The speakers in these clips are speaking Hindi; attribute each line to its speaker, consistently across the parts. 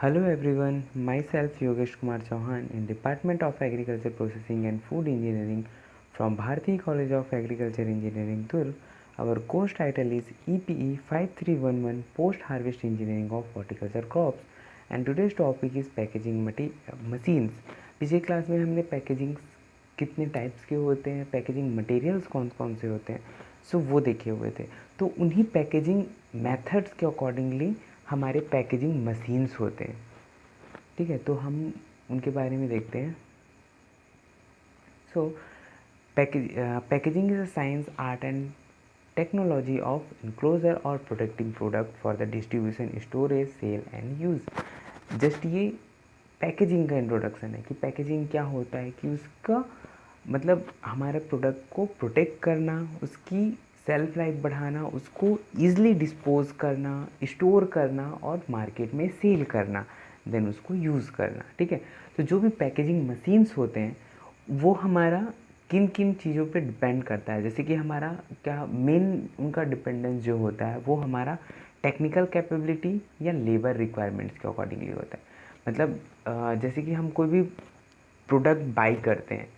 Speaker 1: Hello everyone, myself Yogesh Kumar Chauhan in Department of Agriculture Processing and Food Engineering from Bharati College of Agriculture Engineering Durg. Our course title is EPE 5311 Post Harvest Engineering of Horticulture Crops and today's topic is packaging machines. पिछले क्लास में हमने पैकेजिंग कितने टाइप्स के होते हैं, पैकेजिंग मटेरियल्स कौन कौन से होते हैं, सो वो देखे हुए थे। तो उन्हीं पैकेजिंग मेथड्स के अकॉर्डिंगली हमारे पैकेजिंग मशीन्स होते हैं। ठीक है, तो हम उनके बारे में देखते हैं। So packaging is a science, art and technology of enclosure और protecting product for the distribution, storage, sale and use. Just ये पैकेजिंग का इंट्रोडक्शन है कि पैकेजिंग क्या होता है, कि उसका मतलब हमारे प्रोडक्ट को प्रोटेक्ट करना, उसकी सेल्फ लाइफ बढ़ाना, उसको ईज़िली डिस्पोज करना, स्टोर करना और मार्केट में सेल करना, देन उसको यूज़ करना। ठीक है, तो जो भी पैकेजिंग मशीन्स होते हैं वो हमारा किन किन चीज़ों पे डिपेंड करता है। जैसे कि हमारा क्या मेन उनका डिपेंडेंस जो होता है वो हमारा टेक्निकल कैपेबिलिटी या लेबर रिक्वायरमेंट्स के अकॉर्डिंगली होता है। मतलब जैसे कि हम कोई भी प्रोडक्ट बाई करते हैं,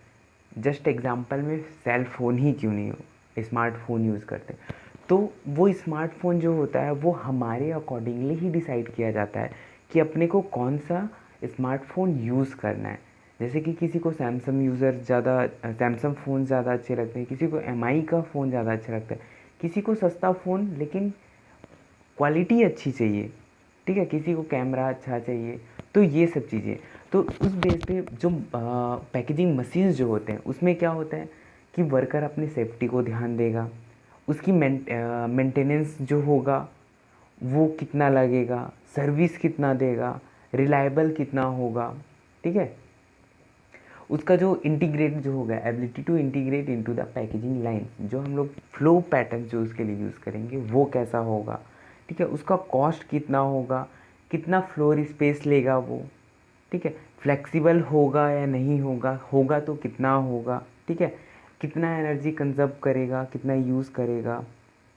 Speaker 1: जस्ट एग्जांपल में सेल फ़ोन ही क्यों नहीं हो, स्मार्टफोन यूज़ करते हैं, तो वो स्मार्टफोन जो होता है वो हमारे अकॉर्डिंगली ही डिसाइड किया जाता है कि अपने को कौन सा स्मार्टफोन यूज़ करना है। जैसे कि किसी को सैमसंग फ़ोन ज़्यादा अच्छे लगते हैं, किसी को एमआई का फ़ोन ज़्यादा अच्छा लगता है, किसी को सस्ता फ़ोन लेकिन क्वालिटी अच्छी चाहिए। ठीक है, किसी को कैमरा अच्छा चाहिए। तो ये सब चीज़ें, तो उस बेस पे जो पैकेजिंग मशीन्स जो होते हैं उसमें क्या होता है कि वर्कर अपनी सेफ्टी को ध्यान देगा, उसकी मेंटेनेंस जो होगा वो कितना लगेगा, सर्विस कितना देगा, रिलायबल कितना होगा। ठीक है, उसका जो इंटीग्रेट जो होगा, ability to integrate into the packaging line, जो हम लोग फ्लो पैटर्न जो उसके लिए यूज़ करेंगे वो कैसा होगा। ठीक है, उसका कॉस्ट कितना होगा, कितना फ्लोर स्पेस लेगा वो। ठीक है, फ्लेक्सिबल होगा या नहीं होगा, होगा तो कितना होगा। ठीक है, कितना एनर्जी कंजर्व करेगा, कितना यूज़ करेगा।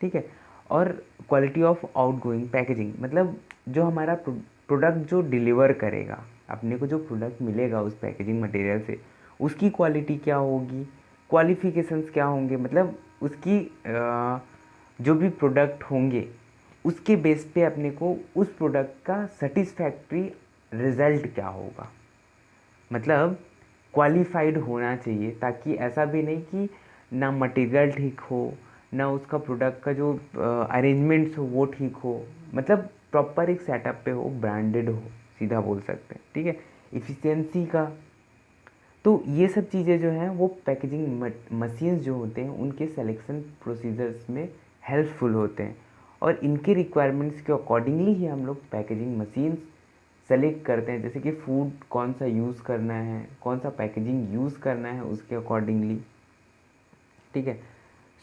Speaker 1: ठीक है, और क्वालिटी ऑफ आउटगोइंग पैकेजिंग, मतलब जो हमारा प्रोडक्ट जो डिलीवर करेगा, अपने को जो प्रोडक्ट मिलेगा उस पैकेजिंग मटेरियल से, उसकी क्वालिटी क्या होगी, क्वालिफिकेशंस क्या होंगे, मतलब उसकी जो भी प्रोडक्ट होंगे उसके बेस पे अपने को उस प्रोडक्ट का सेटिस्फैक्ट्री रिज़ल्ट क्या होगा। मतलब क्वालिफाइड होना चाहिए, ताकि ऐसा भी नहीं कि ना मटेरियल ठीक हो, ना उसका प्रोडक्ट का जो अरेंजमेंट्स हो वो ठीक हो, मतलब प्रॉपर एक सेटअप पे हो, ब्रांडेड हो, सीधा बोल सकते हैं। ठीक है, इफ़िशियंसी का, तो ये सब चीज़ें जो हैं वो पैकेजिंग मशीन्स जो होते हैं उनके सिलेक्शन प्रोसीजर्स में हेल्पफुल होते हैं, और इनके रिक्वायरमेंट्स के अकॉर्डिंगली ही हम लोग पैकेजिंग मशीन्स सेलेक्ट करते हैं। जैसे कि फूड कौन सा यूज़ करना है, कौन सा पैकेजिंग यूज़ करना है उसके अकॉर्डिंगली। ठीक है,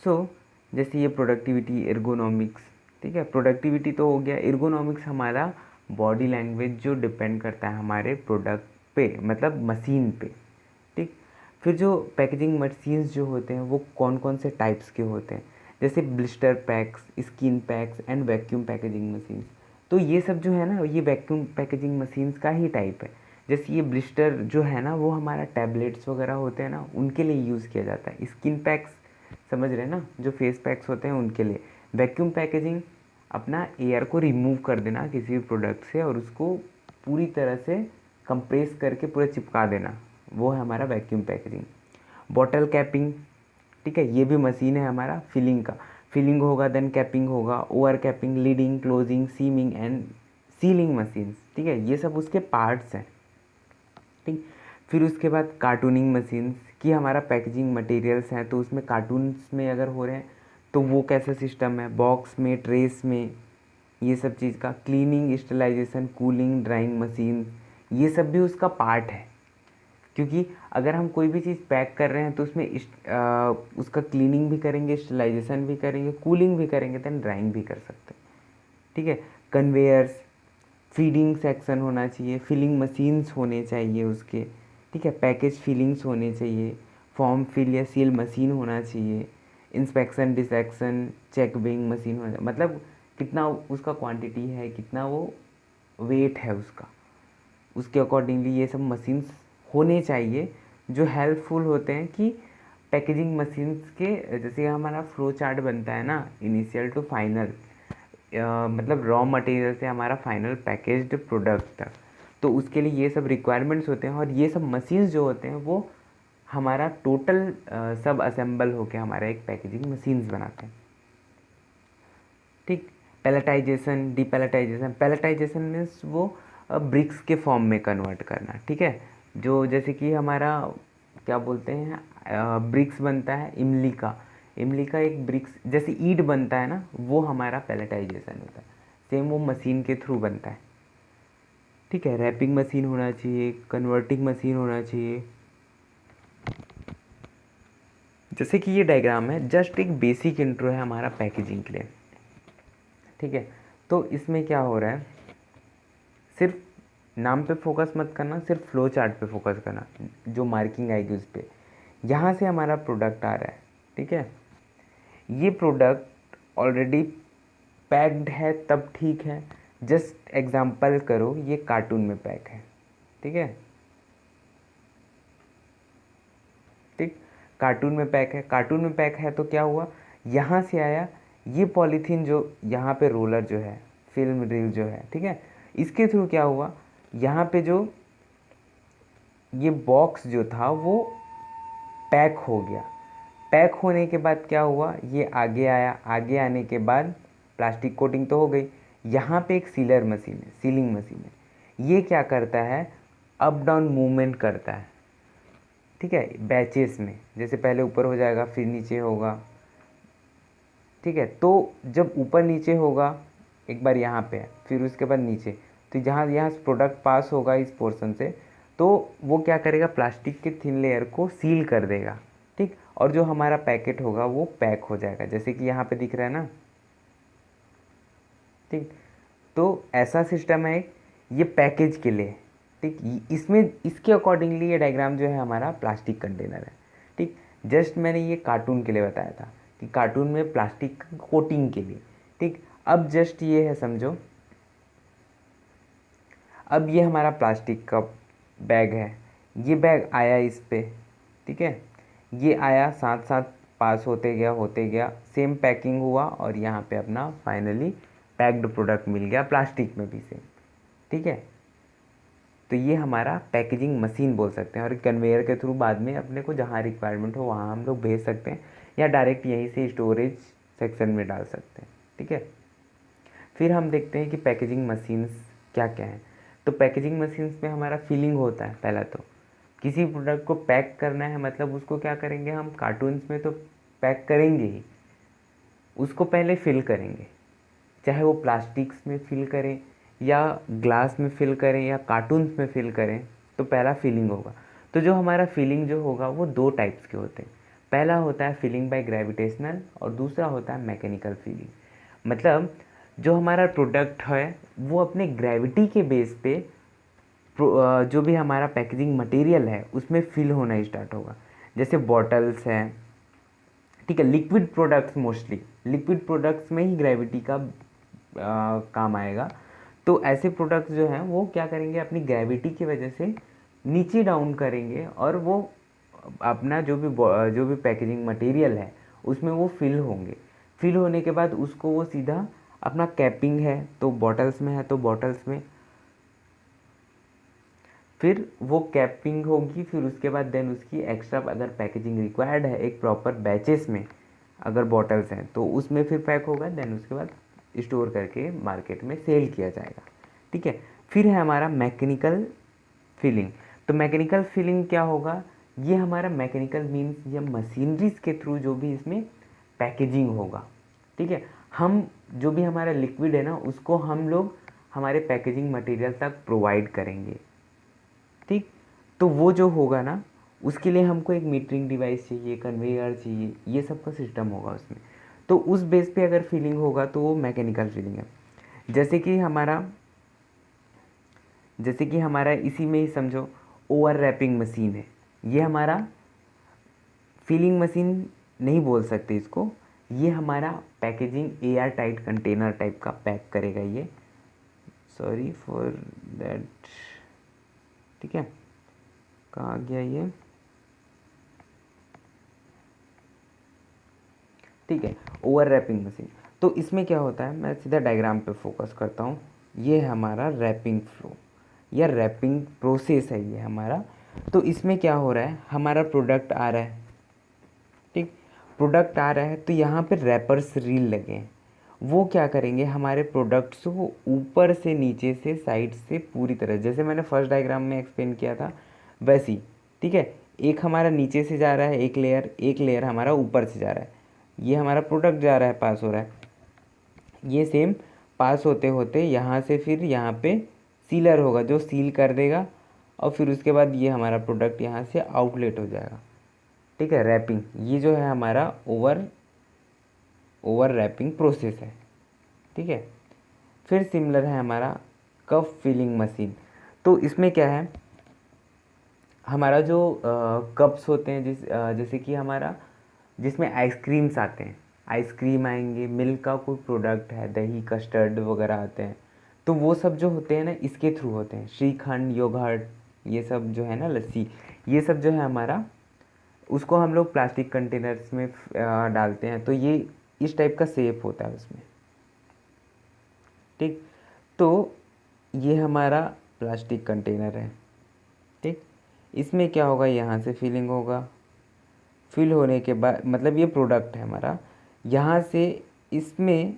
Speaker 1: सो जैसे ये प्रोडक्टिविटी, एर्गोनॉमिक्स। ठीक है, प्रोडक्टिविटी तो हो गया, एर्गोनॉमिक्स हमारा बॉडी लैंग्वेज जो डिपेंड करता है हमारे प्रोडक्ट पे, मतलब मशीन पे। ठीक, फिर जो पैकेजिंग मशीन्स जो होते हैं वो कौन कौन से टाइप्स के होते हैं, जैसे blister PACS, skin packs and vacuum packaging machines. तो ये सब जो है ना, ये वैक्यूम पैकेजिंग मशीन्स का ही टाइप है। जैसे ये ब्लिस्टर जो है ना वो हमारा टैबलेट्स वगैरह होते हैं ना उनके लिए यूज़ किया जाता है। स्किन पैक्स समझ रहे हैं ना, जो फेस पैक्स होते हैं उनके लिए। वैक्यूम पैकेजिंग अपना एयर को रिमूव कर देना किसी भी प्रोडक्ट से और उसको पूरी तरह से कंप्रेस करके पूरा चिपका देना, वो है हमारा वैक्यूम पैकेजिंग। बॉटल कैपिंग, ठीक है, ये भी मशीन है हमारा फिलिंग का। फिलिंग होगा देन कैपिंग होगा, over capping, leading, closing, seaming and sealing machines. ठीक है, ये सब उसके पार्ट्स हैं। ठीक, फिर उसके बाद कार्टूनिंग मशीन्स, कि हमारा पैकेजिंग मटेरियल्स हैं तो उसमें कार्टून्स में अगर हो रहे हैं तो वो कैसा सिस्टम है, बॉक्स में, ट्रेस में, ये सब चीज़ का। Cleaning, sterilisation, cooling, drawing machine, ये सब भी उसका पार्ट है। क्योंकि अगर हम कोई भी चीज़ पैक कर रहे हैं तो उसमें उसका क्लीनिंग भी करेंगे, स्टेलाइजेशन भी करेंगे, कूलिंग भी करेंगे, देन ड्राइंग भी कर सकते हैं। ठीक है, कन्वेयर्स, फीडिंग सेक्शन होना चाहिए, फिलिंग मशीन्स होने चाहिए उसके। ठीक है, पैकेज फिलिंग्स होने चाहिए, फॉर्म फिल या सील मशीन होना चाहिए, इंस्पेक्शन, डिसेक्शन, चेकबिंग मशीन होना, मतलब कितना उसका क्वांटिटी है, कितना वो वेट है उसका, उसके अकॉर्डिंगली ये सब मशीन्स होने चाहिए जो हेल्पफुल होते हैं कि पैकेजिंग मशीन्स के, जैसे हमारा फ्लो चार्ट बनता है ना इनिशियल टू फाइनल, मतलब रॉ मटेरियल से हमारा फाइनल पैकेज्ड प्रोडक्ट तक, तो उसके लिए ये सब रिक्वायरमेंट्स होते हैं और ये सब मशीन्स जो होते हैं वो हमारा टोटल सब असेंबल होके हमारा एक पैकेजिंग मशीन्स बनाते हैं। ठीक, पैलेटाइजेशन, डीपैलेटाइजेशन। पैलेटाइजेशन मीन्स वो ब्रिक्स के फॉर्म में कन्वर्ट करना, ठीक है। जो जैसे कि हमारा क्या बोलते हैं, ब्रिक्स बनता है इमली का, इमली का एक ब्रिक्स जैसे ईंट बनता है ना, वो हमारा पैलेटाइजेशन होता है। सेम वो मशीन के थ्रू बनता है, ठीक है। रैपिंग मशीन होना चाहिए, कन्वर्टिंग मशीन होना चाहिए। जैसे कि ये डायग्राम है, जस्ट एक बेसिक इंट्रो है हमारा पैकेजिंग के लिए, ठीक है। तो इसमें क्या हो रहा है, सिर्फ नाम पे फोकस मत करना, सिर्फ फ्लो चार्ट पे फोकस करना, जो मार्किंग आएगी उस पर। यहाँ से हमारा प्रोडक्ट आ रहा है, ठीक है। ये प्रोडक्ट ऑलरेडी पैक्ड है तब ठीक है, जस्ट एग्जांपल करो ये कार्टून में पैक है, ठीक है। ठीक, कार्टून में पैक है, कार्टून में पैक है तो क्या हुआ, यहाँ से आया ये पॉलीथीन, जो यहाँ पे रोलर जो है, फिल्म रील जो है, ठीक है, इसके थ्रू क्या हुआ, यहाँ पे जो ये बॉक्स जो था वो पैक हो गया। पैक होने के बाद क्या हुआ, ये आगे आया, आगे आने के बाद प्लास्टिक कोटिंग तो हो गई। यहाँ पे एक सीलर मशीन है, सीलिंग मशीन है, ये क्या करता है, अप डाउन मूवमेंट करता है, ठीक है, बैचेस में, जैसे पहले ऊपर हो जाएगा फिर नीचे होगा, ठीक है। तो जब ऊपर नीचे होगा, एक बार यहाँ पे है फिर उसके बाद नीचे, तो जहाँ यहाँ प्रोडक्ट पास होगा इस पोर्शन से, तो वो क्या करेगा, प्लास्टिक के थिन लेयर को सील कर देगा, ठीक। और जो हमारा पैकेट होगा वो पैक हो जाएगा, जैसे कि यहाँ पे दिख रहा है ना, ठीक। तो ऐसा सिस्टम है ये पैकेज के लिए, ठीक। इसमें इसके अकॉर्डिंगली ये डायग्राम जो है हमारा प्लास्टिक कंटेनर है, ठीक। जस्ट मैंने ये कार्टून के लिए बताया था कि कार्टून में प्लास्टिक कोटिंग के लिए, ठीक। अब जस्ट ये है समझो, अब ये हमारा प्लास्टिक का बैग है, ये बैग आया इस पे, ठीक है, ये आया साथ साथ पास होते गया, सेम पैकिंग हुआ और यहाँ पे अपना फाइनली पैक्ड प्रोडक्ट मिल गया, प्लास्टिक में भी सेम, ठीक है। तो ये हमारा पैकेजिंग मशीन बोल सकते हैं, और कन्वेयर के थ्रू बाद में अपने को जहाँ रिक्वायरमेंट हो वहाँ हम लोग भेज सकते हैं, या डायरेक्ट यहीं से स्टोरेज सेक्शन में डाल सकते हैं, ठीक है। फिर हम देखते हैं कि पैकेजिंग मशीन्स क्या क्या हैं। तो पैकेजिंग मशीन्स में हमारा फिलिंग होता है, पहला तो किसी प्रोडक्ट को पैक करना है, मतलब उसको क्या करेंगे हम, कार्टून्स में तो पैक करेंगे ही, उसको पहले फिल करेंगे, चाहे वो प्लास्टिक्स में फिल करें या ग्लास में फिल करें या कार्टून्स में फिल करें, तो पहला फिलिंग होगा। तो जो हमारा फिलिंग जो होगा वो दो टाइप्स के होते हैं, पहला होता है फिलिंग बाय ग्रेविटेशनल और दूसरा होता है मैकेनिकल फिलिंग। मतलब जो हमारा प्रोडक्ट है वो अपने ग्रेविटी के बेस पे जो भी हमारा पैकेजिंग मटेरियल है उसमें फिल होना स्टार्ट होगा। जैसे बॉटल्स हैं, ठीक है, liquid products, mostly liquid products में ही ग्रेविटी का काम आएगा। तो ऐसे प्रोडक्ट्स जो हैं वो क्या करेंगे, अपनी ग्रेविटी की वजह से नीचे डाउन करेंगे और वो अपना जो भी पैकेजिंग मटेरियल है उसमें वो फिल होंगे। फिल होने के बाद उसको वो सीधा अपना कैपिंग है तो बॉटल्स में है तो बॉटल्स में, फिर वो कैपिंग होगी, फिर उसके बाद देन उसकी एक्स्ट्रा अगर पैकेजिंग रिक्वायर्ड है एक प्रॉपर बैचेस में, अगर बॉटल्स हैं तो उसमें फिर पैक होगा, देन उसके बाद स्टोर करके मार्केट में सेल किया जाएगा, ठीक है। फिर है हमारा मैकेनिकल फिलिंग। तो मैकेनिकल फिलिंग क्या होगा, ये हमारा मैकेनिकल मीन्स ये मशीनरीज के थ्रू जो भी इसमें पैकेजिंग होगा, ठीक है। हम जो भी हमारा लिक्विड है ना उसको हम लोग हमारे पैकेजिंग मटेरियल तक प्रोवाइड करेंगे, ठीक। तो वो जो होगा ना उसके लिए हमको एक मीटरिंग डिवाइस चाहिए, कन्वेयर चाहिए, ये सब का सिस्टम होगा उसमें। तो उस बेस पे अगर फीलिंग होगा तो वो मैकेनिकल फीलिंग है। जैसे कि हमारा इसी में ही समझो ओवर रैपिंग मशीन है, ये हमारा फीलिंग मशीन नहीं बोल सकते इसको, ये हमारा packaging air tight container type का पैक करेगा ये, सॉरी फॉर दैट। ठीक है, कहाँ गया ये, ठीक है, ओवर रैपिंग मशीन। तो इसमें क्या होता है, मैं सीधा डायग्राम पे फोकस करता हूँ। ये हमारा रैपिंग फ्लो या रैपिंग प्रोसेस है ये हमारा। तो इसमें क्या हो रहा है, हमारा प्रोडक्ट आ रहा है, ठीक, प्रोडक्ट आ रहा है तो यहाँ पे रैपर्स रील लगे हैं। वो क्या करेंगे, हमारे प्रोडक्ट्स को ऊपर से नीचे से साइड से पूरी तरह, जैसे मैंने फर्स्ट डायग्राम में एक्सप्लेन किया था वैसी, ठीक है, एक हमारा नीचे से जा रहा है एक लेयर हमारा ऊपर से जा रहा है, ये हमारा प्रोडक्ट जा रहा है, पास हो रहा है, ये सेम पास होते होते यहाँ से फिर यहाँ पे सीलर होगा जो सील कर देगा, और फिर उसके बाद ये हमारा प्रोडक्ट यहाँ से आउटलेट हो जाएगा, ठीक है। रैपिंग, ये जो है हमारा ओवर रैपिंग प्रोसेस है, ठीक है। फिर सिमिलर है हमारा कप फिलिंग मशीन। तो इसमें क्या है, हमारा जो कप्स होते हैं, जैसे कि हमारा जिसमें आइसक्रीम्स आते हैं, आइसक्रीम आएंगे, मिल्क का कोई प्रोडक्ट है, दही कस्टर्ड वगैरह आते हैं, तो वो सब जो होते हैं ना इसके थ्रू होते हैं, श्रीखंड योगर्ट ये सब जो है ना, लस्सी, ये सब जो है हमारा, उसको हम लोग प्लास्टिक कंटेनर्स में डालते हैं, तो ये इस टाइप का शेप होता है उसमें, ठीक। तो ये हमारा प्लास्टिक कंटेनर है, ठीक। इसमें क्या होगा, यहाँ से फिलिंग होगा, फिल होने के बाद मतलब ये प्रोडक्ट है हमारा, यहाँ से इसमें,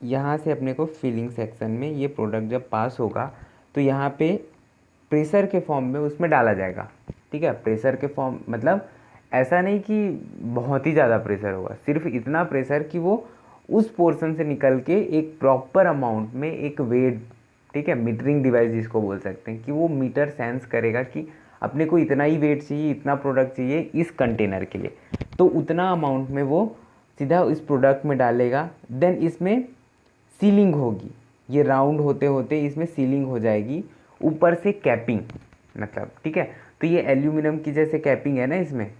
Speaker 1: यहाँ से अपने को फिलिंग सेक्शन में ये प्रोडक्ट जब पास होगा तो यहाँ पे प्रेशर के फॉर्म में उसमें डाला जाएगा, ठीक है। प्रेशर के फॉर्म मतलब ऐसा नहीं कि बहुत ही ज़्यादा प्रेशर होगा, सिर्फ इतना प्रेशर कि वो उस पोर्शन से निकल के एक प्रॉपर अमाउंट में एक वेट, ठीक है, मीटरिंग डिवाइस जिसको बोल सकते हैं, कि वो मीटर सेंस करेगा कि अपने को इतना ही वेट चाहिए, इतना प्रोडक्ट चाहिए इस कंटेनर के लिए, तो उतना अमाउंट में वो सीधा इस प्रोडक्ट में डालेगा। देन इसमें सीलिंग होगी, ये राउंड होते होते इसमें सीलिंग हो जाएगी, ऊपर से कैपिंग मतलब, ठीक है। तो ये एल्यूमिनियम की जैसे कैपिंग है ना इसमें,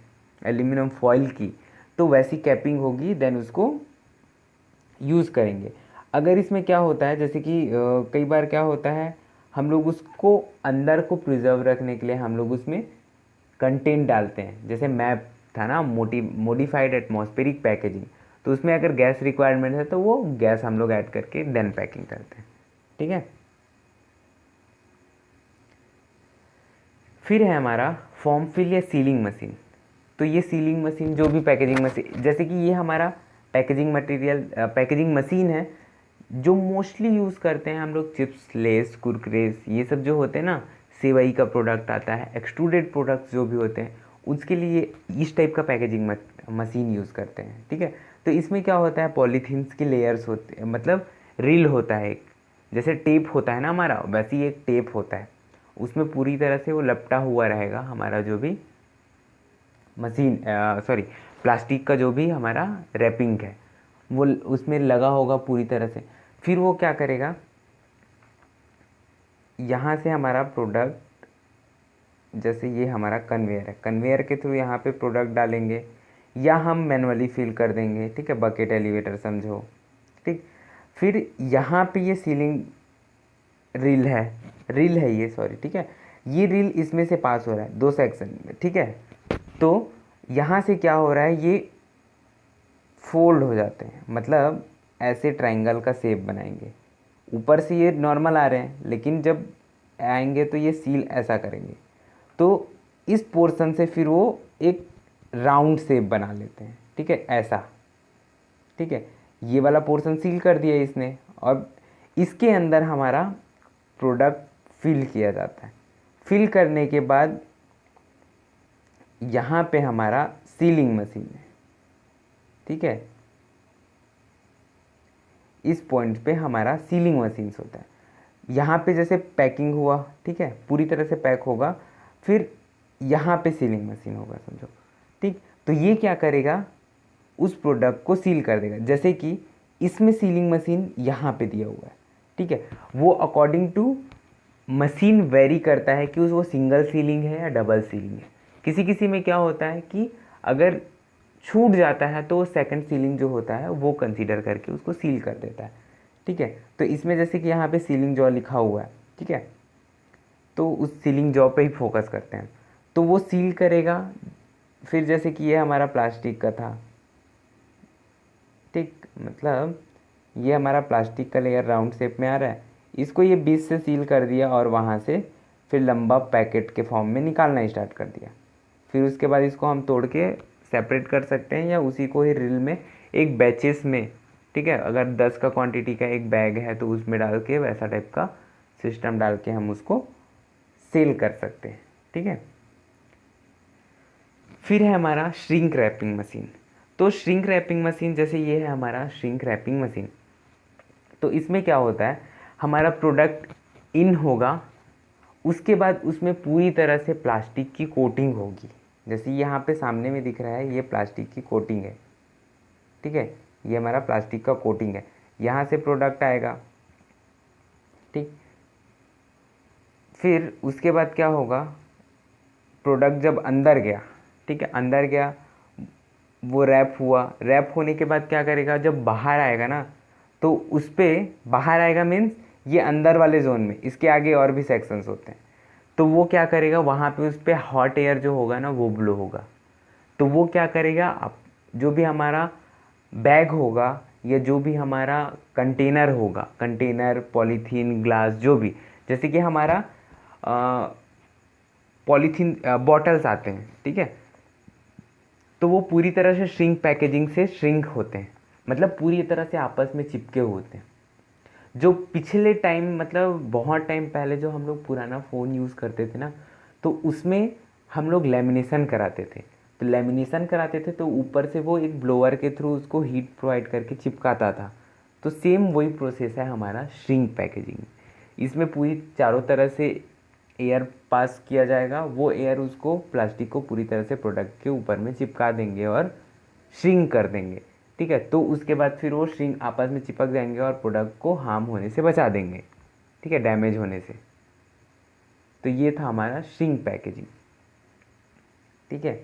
Speaker 1: एल्यूमिनियम फॉइल की, तो वैसी कैपिंग होगी, देन उसको यूज़ करेंगे। अगर इसमें क्या होता है, जैसे कि कई बार क्या होता है, हम लोग उसको अंदर को प्रिजर्व रखने के लिए हम लोग उसमें कंटेंट डालते हैं, जैसे मैप था ना, मॉडिफाइड एटमॉस्फेरिक पैकेजिंग, तो उसमें अगर गैस रिक्वायरमेंट है तो वो गैस हम लोग ऐड करके देन पैकिंग करते हैं, ठीक है। फिर है हमारा फॉर्म फिल या सीलिंग मशीन। तो ये सीलिंग मशीन जो भी पैकेजिंग मशीन, जैसे कि ये हमारा पैकेजिंग मटेरियल पैकेजिंग मशीन है जो मोस्टली यूज़ करते हैं हम लोग, चिप्स लेस कुरकुरेस ये सब जो होते हैं ना, सेवई का प्रोडक्ट आता है, एक्सट्रूडेड प्रोडक्ट्स जो भी होते हैं उसके लिए इस टाइप का पैकेजिंग मशीन यूज़ करते हैं, ठीक है। तो इसमें क्या होता है, पॉलीथीन्स के लेयर्स होते हैं, मतलब रील होता है एक, जैसे टेप होता है ना हमारा, वैसे ही एक टेप होता है, उसमें पूरी तरह से वो लपटा हुआ रहेगा हमारा जो भी मशीन, सॉरी प्लास्टिक का जो भी हमारा रैपिंग है वो उसमें लगा होगा पूरी तरह से। फिर वो क्या करेगा, यहाँ से हमारा प्रोडक्ट, जैसे ये हमारा कन्वेयर है, कन्वेयर के थ्रू यहाँ पे प्रोडक्ट डालेंगे या हम मैनुअली फिल कर देंगे, ठीक है, बकेट एलिवेटर समझो, ठीक। फिर यहाँ पे ये सीलिंग रील है ये, सॉरी, ठीक है, ये रील इसमें से पास हो रहा है दो सेक्शन में, ठीक है। तो यहाँ से क्या हो रहा है, ये फोल्ड हो जाते हैं, मतलब ऐसे ट्रायंगल का शेप बनाएंगे, ऊपर से ये नॉर्मल आ रहे हैं लेकिन जब आएंगे तो ये सील ऐसा करेंगे, तो इस पोर्शन से फिर वो एक राउंड शेप बना लेते हैं, ठीक है, ऐसा, ठीक है। ये वाला पोर्शन सील कर दिया इसने, और इसके अंदर हमारा प्रोडक्ट फिल किया जाता है। फिल करने के बाद यहाँ पे हमारा सीलिंग मशीन है, ठीक है, इस पॉइंट पे हमारा सीलिंग मशीन्स होता है। यहाँ पे जैसे पैकिंग हुआ, ठीक है, पूरी तरह से पैक होगा, फिर यहाँ पे सीलिंग मशीन होगा समझो, ठीक। तो ये क्या करेगा, उस प्रोडक्ट को सील कर देगा, जैसे कि इसमें सीलिंग मशीन यहाँ पे दिया हुआ है, ठीक है। वो अकॉर्डिंग टू मशीन वेरी करता है कि वो सिंगल सीलिंग है या डबल सीलिंग है। किसी किसी में क्या होता है कि अगर छूट जाता है तो सेकंड सीलिंग जो होता है वो कंसीडर करके उसको सील कर देता है, ठीक है। तो इसमें जैसे कि यहाँ पे सीलिंग जो लिखा हुआ है, ठीक है, तो उस सीलिंग जॉब पे ही फोकस करते हैं। तो वो सील करेगा। फिर जैसे कि ये हमारा प्लास्टिक का था, ठीक, मतलब ये हमारा प्लास्टिक का लेयर राउंड शेप में आ रहा है, इसको ये बीच से सील कर दिया और वहाँ से फिर लंबा पैकेट के फॉर्म में निकालना स्टार्ट कर दिया। फिर उसके बाद इसको हम तोड़ के सेपरेट कर सकते हैं या उसी को ही रील में एक बैचेस में, ठीक है, अगर 10 का क्वांटिटी का एक बैग है तो उसमें डाल के वैसा टाइप का सिस्टम डाल के हम उसको सेल कर सकते हैं, ठीक है। फिर है हमारा श्रिंक रैपिंग मशीन। तो श्रिंक रैपिंग मशीन, जैसे ये है हमारा श्रिंक रैपिंग मशीन, तो इसमें क्या होता है, हमारा प्रोडक्ट इन होगा, उसके बाद उसमें पूरी तरह से प्लास्टिक की कोटिंग होगी। जैसे यहाँ पे सामने में दिख रहा है, ये प्लास्टिक की कोटिंग है, ठीक है, ये हमारा प्लास्टिक का कोटिंग है। यहाँ से प्रोडक्ट आएगा, ठीक। फिर उसके बाद क्या होगा, प्रोडक्ट जब अंदर गया, ठीक है, अंदर गया, वो रैप हुआ, रैप होने के बाद क्या करेगा, जब बाहर आएगा ना, तो उस पर बाहर आएगा मीन्स ये अंदर वाले जोन में, इसके आगे और भी सेक्शंस होते हैं, तो वो क्या करेगा, वहाँ पे उस पर हॉट एयर जो होगा ना वो ब्लो होगा। तो वो क्या करेगा, अब जो भी हमारा बैग होगा या जो भी हमारा कंटेनर होगा, कंटेनर, पॉलीथीन, ग्लास, जो भी, जैसे कि हमारा पॉलीथीन बॉटल्स आते हैं, ठीक है, तो वो पूरी तरह से श्रिंक पैकेजिंग से श्रिंक होते हैं, मतलब पूरी तरह से आपस में चिपके होते हैं। जो पिछले टाइम, मतलब बहुत टाइम पहले जो हम लोग पुराना फ़ोन यूज़ करते थे ना, तो उसमें हम लोग लेमिनेशन कराते थे। तो लेमिनेशन कराते थे तो ऊपर से वो एक ब्लोअर के थ्रू उसको हीट प्रोवाइड करके चिपकाता था। तो सेम वही प्रोसेस है हमारा श्रिंक पैकेजिंग। इसमें पूरी चारों तरह से एयर पास किया जाएगा, वो एयर उसको प्लास्टिक को पूरी तरह से प्रोडक्ट के ऊपर में चिपका देंगे और श्रिंक कर देंगे, ठीक है। तो उसके बाद फिर वो श्रिंक आपस में चिपक जाएंगे और प्रोडक्ट को हार्म होने से बचा देंगे, ठीक है, डैमेज होने से। तो ये था हमारा श्रिंक पैकेजिंग, ठीक है।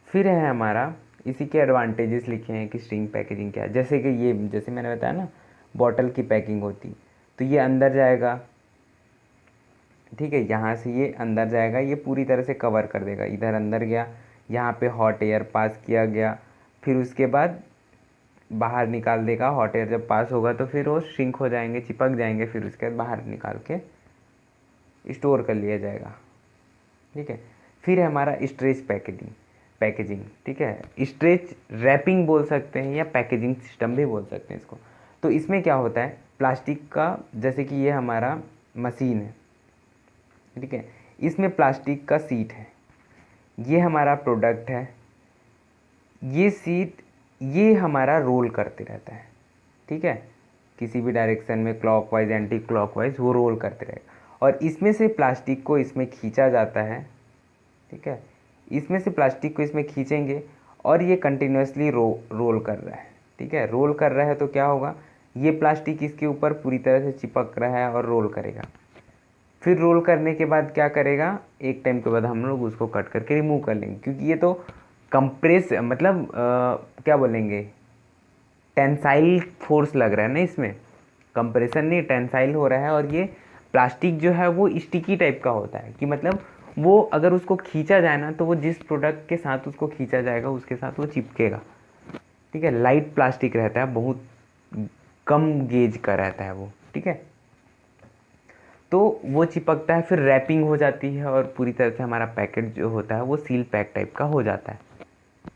Speaker 1: फिर है हमारा, इसी के एडवांटेजेस लिखे हैं कि श्रिंक पैकेजिंग क्या है। जैसे कि ये, जैसे मैंने बताया ना, बॉटल की पैकिंग होती, तो ये अंदर जाएगा, ठीक है, यहाँ से ये अंदर जाएगा, ये पूरी तरह से कवर कर देगा, इधर अंदर गया, यहाँ पे हॉट एयर पास किया गया, फिर उसके बाद बाहर निकाल देगा। हॉट एयर जब पास होगा तो फिर वो श्रिंक हो जाएंगे, चिपक जाएंगे, फिर उसके बाद बाहर निकाल के स्टोर कर लिया जाएगा, ठीक है। फिर है हमारा स्ट्रेच पैकेजिंग, ठीक है, स्ट्रेच रैपिंग बोल सकते हैं या पैकेजिंग सिस्टम भी बोल सकते हैं इसको। तो इसमें क्या होता है, प्लास्टिक का, जैसे कि ये हमारा मशीन है, ठीक है, इसमें प्लास्टिक का सीट है, ये हमारा प्रोडक्ट है, ये सीट ये हमारा रोल करते रहता है, ठीक है, किसी भी डायरेक्शन में, क्लॉकवाइज, एंटी क्लॉकवाइज, वो रोल करते रहेगा और इसमें से प्लास्टिक को इसमें खींचा जाता है, ठीक है, इसमें से प्लास्टिक को इसमें खींचेंगे और ये कंटिन्यूसली रोल कर रहा है, ठीक है, रोल कर रहा है तो क्या होगा, ये प्लास्टिक इसके ऊपर पूरी तरह से चिपक रहा है और रोल करेगा। फिर रोल करने के बाद क्या करेगा, एक टाइम के बाद हम लोग उसको कट करके रिमूव कर लेंगे, क्योंकि ये तो कंप्रेस, मतलब क्या बोलेंगे, टेंसाइल फोर्स लग रहा है ना इसमें, कंप्रेशन नहीं, टेंसाइल हो रहा है। और ये प्लास्टिक जो है वो स्टिकी टाइप का होता है, कि मतलब वो अगर उसको खींचा जाए ना, तो वो जिस प्रोडक्ट के साथ उसको खींचा जाएगा उसके साथ वो चिपकेगा, ठीक है। लाइट प्लास्टिक रहता है, बहुत कम गेज का रहता है वो, ठीक है, तो वो चिपकता है, फिर रैपिंग हो जाती है और पूरी तरह से हमारा पैकेट जो होता है वो सील पैक टाइप का हो जाता है,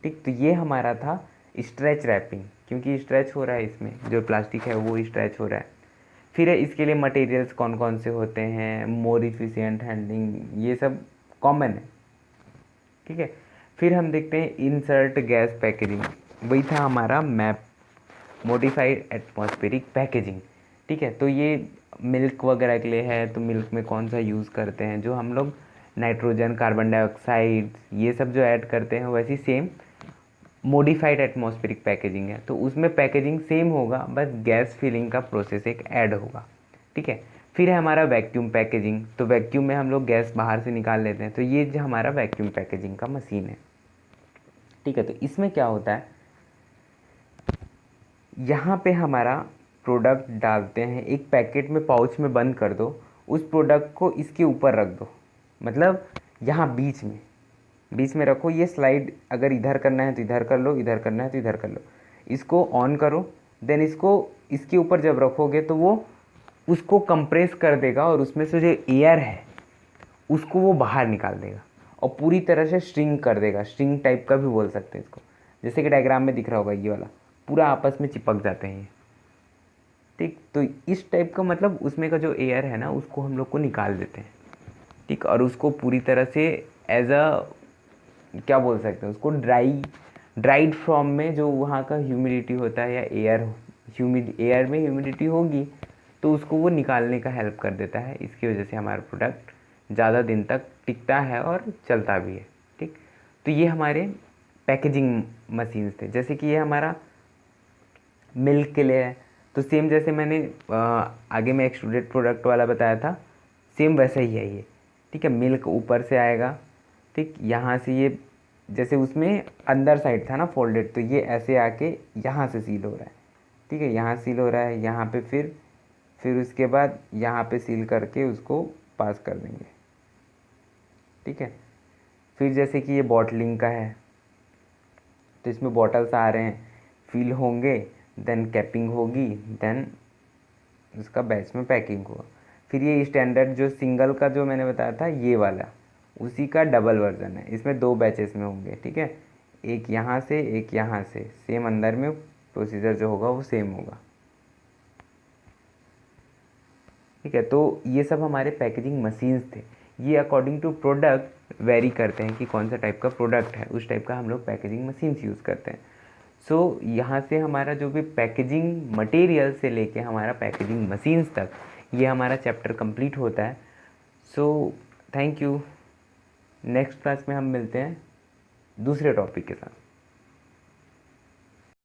Speaker 1: ठीक। तो ये हमारा था स्ट्रेच रैपिंग, क्योंकि स्ट्रेच हो रहा है, इसमें जो प्लास्टिक है वो स्ट्रेच हो रहा है। फिर इसके लिए मटेरियल्स कौन कौन से होते हैं, मोर इफिशिएंट हैंडलिंग, ये सब कॉमन है, ठीक है। फिर हम देखते हैं इंसर्ट गैस पैकेजिंग, वही था हमारा मैप, मॉडिफाइड एटमॉस्फेरिक पैकेजिंग, ठीक है। तो ये मिल्क वगैरह के लिए है, तो मिल्क में कौन सा यूज़ करते हैं, जो हम लोग नाइट्रोजन, कार्बन डाइऑक्साइड, ये सब जो ऐड करते हैं, वैसी सेम मॉडिफाइड एटमॉस्फेरिक पैकेजिंग है। तो उसमें पैकेजिंग सेम होगा, बस गैस फिलिंग का प्रोसेस एक ऐड होगा, ठीक है। फिर है हमारा वैक्यूम पैकेजिंग, तो वैक्यूम में हम लोग गैस बाहर से निकाल लेते हैं, तो ये जो हमारा वैक्यूम पैकेजिंग का मशीन है, ठीक है। तो इसमें क्या होता है, यहाँ पे हमारा प्रोडक्ट डालते हैं, एक पैकेट में, पाउच में बंद कर दो, उस प्रोडक्ट को इसके ऊपर रख दो, मतलब यहाँ बीच में रखो। ये स्लाइड अगर इधर करना है तो इधर कर लो, इधर करना है तो इधर कर लो। इसको ऑन करो, देन इसको इसके ऊपर जब रखोगे तो वो उसको कंप्रेस कर देगा और उसमें से जो एयर है उसको वो बाहर निकाल देगा और पूरी तरह से स्ट्रिंग कर देगा। स्ट्रिंग टाइप का भी बोल सकते हैं इसको, जैसे कि डायग्राम में दिख रहा होगा ये वाला, पूरा आपस में चिपक जाते हैं ये, ठीक। तो इस टाइप का मतलब उसमें का जो एयर है ना उसको हम लोग को निकाल देते हैं, ठीक। और उसको पूरी तरह से एज अ क्या बोल सकते हैं उसको, ड्राइड फॉर्म में जो वहाँ का ह्यूमिडिटी होता है या एयर में ह्यूमिडिटी होगी तो उसको वो निकालने का हेल्प कर देता है। इसकी वजह से हमारा प्रोडक्ट ज़्यादा दिन तक टिकता है और चलता भी है, ठीक। तो ये हमारे पैकेजिंग मशीन्स थे। जैसे कि ये हमारा मिल्क के लिए है, तो सेम जैसे मैंने आगे में एक्सट्रूडेड प्रोडक्ट वाला बताया था, सेम वैसा ही है ये, ठीक है। मिल्क ऊपर से आएगा, ठीक। यहाँ से ये जैसे उसमें अंदर साइड था ना फोल्डेड, तो ये ऐसे आके यहाँ से सील हो रहा है, ठीक है। यहाँ सील हो रहा है, यहाँ पे फिर उसके बाद यहाँ पे सील करके उसको पास कर देंगे, ठीक है। फिर जैसे कि ये बॉटलिंग का है, तो इसमें बॉटल्स आ रहे हैं, फिल होंगे, देन कैपिंग होगी, देन उसका बैच में पैकिंग होगा। फिर ये स्टैंडर्ड जो सिंगल का जो मैंने बताया था ये वाला, उसी का डबल वर्जन है। इसमें 2 बैचेस में होंगे, ठीक है। एक यहाँ से एक यहाँ से, सेम अंदर में प्रोसीजर जो होगा वो सेम होगा, ठीक है। तो ये सब हमारे पैकेजिंग मशीन्स थे। ये अकॉर्डिंग टू प्रोडक्ट वेरी करते हैं कि कौन सा टाइप का प्रोडक्ट है, उस टाइप का हम लोग पैकेजिंग मशीन्स यूज़ करते हैं। सो यहाँ से हमारा जो भी पैकेजिंग मटेरियल से लेके हमारा पैकेजिंग मशीन्स तक, ये हमारा चैप्टर कंप्लीट होता है। So thank you. Next class में हम मिलते हैं दूसरे टॉपिक के साथ।